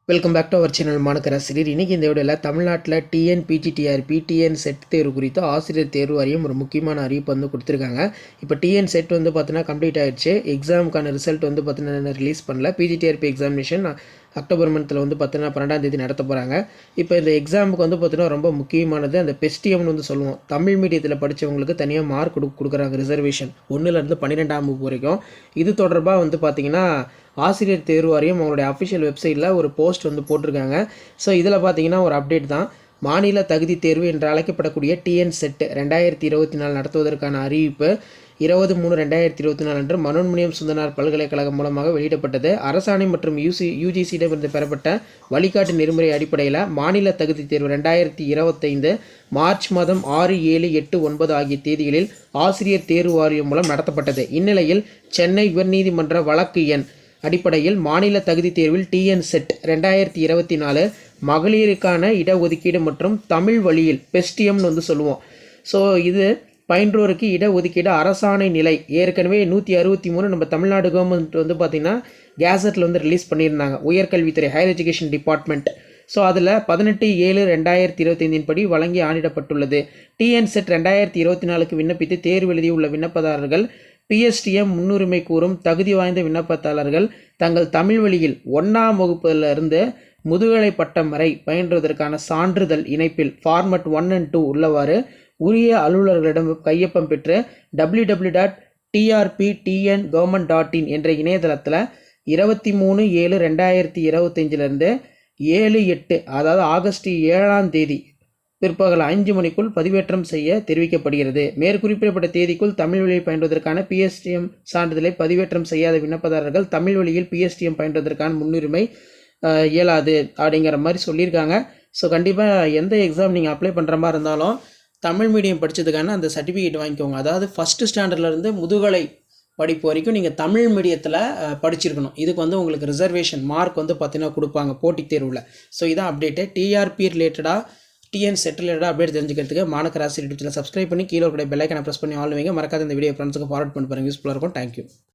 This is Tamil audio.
Welcome back to our channel மாணக்கராசிரியர். இன்றைக்கி இந்த வீடியோவில் தமிழ்நாட்டில் டிஎன்பிஜிடிஆர்பி டிஎன் செட் தேர்வு குறித்து ஆசிரியர் தேர்வு வாரியம் ஒரு முக்கியமான அறிவிப்பு வந்து கொடுத்துருக்காங்க. இப்போ டிஎன் செட் வந்து பார்த்தீங்கன்னா கம்ப்ளீட் ஆகிடுச்சு. எக்ஸாமுக்கான ரிசல்ட் வந்து பார்த்தீங்கன்னா ரிலீஸ் பண்ணல. பிஜிடிஆர்பி எக்ஸாமினேஷன் அக்டோபர் மந்த்தில் வந்து பார்த்தீங்கன்னா 12ஆம் தேதி நடத்த போகிறாங்க. இப்போ இந்த எக்ஸாமுக்கு வந்து பார்த்தீங்கன்னா ரொம்ப முக்கியமானது அந்த பெஸ்டியம்னு வந்து சொல்லுவோம். தமிழ் மீடியத்தில் படித்தவங்களுக்கு தனியாக மார்க் கொடுக்குறாங்க, ரிசர்வேஷன் 1லேருந்து 12ஆம் வகுப்பு வரைக்கும். இது தொடர்பாக வந்து பார்த்திங்கன்னா ஆசிரியர் தேர்வு வாரியம் அவங்களுடைய அஃபிஷியல் வெப்சைட்டில் ஒரு போஸ்ட் வந்து போட்டிருக்காங்க. ஸோ இதில் பார்த்தீங்கன்னா ஒரு அப்டேட் தான். மாநில தகுதி தேர்வு என்று அழைக்கப்படக்கூடிய டிஎன் செட் 2024 நடத்துவதற்கான அறிவிப்பு 20/3/2024 அன்று மனோன்மணியம் சுந்தரனார் பல்கலைக்கழகம் மூலமாக வெளியிடப்பட்டது. அரசாணை மற்றும் யூஜிசியிடமிருந்து பெறப்பட்ட வழிகாட்டு நெறிமுறை அடிப்படையில் மாநில தகுதி தேர்வு 2025 மார்ச் மாதம் 6, 7, 8, 9 ஆகிய தேதிகளில் ஆசிரியர் தேர்வு வாரியம் மூலம் நடத்தப்பட்டது. இந்நிலையில் சென்னை உயர்நீதிமன்ற வழக்கு எண் அடிப்படையில் மாநில தகுதி தேர்வில் டிஎன் செட் 2024 மகளிருக்கான இடஒதுக்கீடு மற்றும் தமிழ் வழியில் பெஸ்டியம்னு வந்து சொல்லுவோம். ஸோ இது பயின்றோருக்கு இடஒதுக்கீடு அரசாணை நிலை ஏற்கனவே 163 நம்ம தமிழ்நாடு கவர்மெண்ட் வந்து பார்த்திங்கன்னா கேசட்டில் வந்து ரிலீஸ் பண்ணியிருந்தாங்க, உயர்கல்வித்துறை ஹையர் எஜுகேஷன் டிபார்ட்மெண்ட். ஸோ அதில் 18/7/2025 படி வழங்கி ஆணிடப்பட்டுள்ளது. டிஎன் செட் 2024க்கு விண்ணப்பித்து தேர்வு எழுதியுள்ள விண்ணப்பதாரர்கள் பிஎஸ்டிஎம் முன்னுரிமை கூறும் தகுதி வாய்ந்த விண்ணப்பதாரர்கள் தங்கள் தமிழ் வழியில் 1ஆம் வகுப்பிலிருந்து முதுகலை பட்டம் வரை பயின்றதற்கான சான்றிதழ் இணைப்பில் ஃபார்மட் 1 and 2 உள்ளவாறு உரிய அலுவலர்களிடம் கையொப்பம் பெற்று www.trptngovernment.in என்ற இணையதளத்தில் 23/7/2025 7/8 அதாவது ஆகஸ்ட் 7ஆம் தேதி பிற்பகல் 5 மணிக்குள் பதிவேற்றம் செய்ய தெரிவிக்கப்படுகிறது. மேற்குறிப்பிடப்பட்ட தேதிக்குள் தமிழ் வழியை பயின்றதற்கான பிஎஸ்டிஎம் சான்றிதழை பதிவேற்றம் செய்யாத விண்ணப்பதாரர்கள் தமிழ் வழியில் பிஎஸ்டிஎம் பயின்றதற்கான முன்னுரிமை இயலாது அப்படிங்கிற மாதிரி சொல்லியிருக்காங்க. ஸோ கண்டிப்பாக எந்த எக்ஸாம் நீங்கள் அப்ளை பண்ணுற மாதிரி இருந்தாலும் தமிழ் மீடியம் படித்ததுக்கான அந்த சர்டிஃபிகேட் வாங்கிக்கோங்க. அதாவது ஃபஸ்ட்டு ஸ்டாண்டர்ட்லேருந்து முதுகலை படிப்பு வரைக்கும் நீங்கள் தமிழ் மீடியத்தில் படிச்சிருக்கணும். இதுக்கு வந்து உங்களுக்கு ரிசர்வேஷன் மார்க் வந்து பார்த்தீங்கன்னா கொடுப்பாங்க போட்டித் தேர்வில். ஸோ இதான் அப்டேட்டு. டிஆர்பி ரிலேட்டடாக டிஎன் செட் ரிலேட்டடாக அப்டேட் தெரிஞ்சுக்கிறதுக்கு மாணக்கராசி யூடியூப் சேனல் சப்ஸ்கிரைப் பண்ணி கீழே இருக்கிற பெல் ஐக்கானை ப்ரெஸ் பண்ணி ஆல் வைங்க. மறக்காத இந்த வீடியோ ஃப்ரெண்ட்ஸுக்கு ஃபார்வர்ட் பண்ணி பாருங்கள், யூஸ்ஃபுல்லாக இருக்கும். தேங்க்யூ.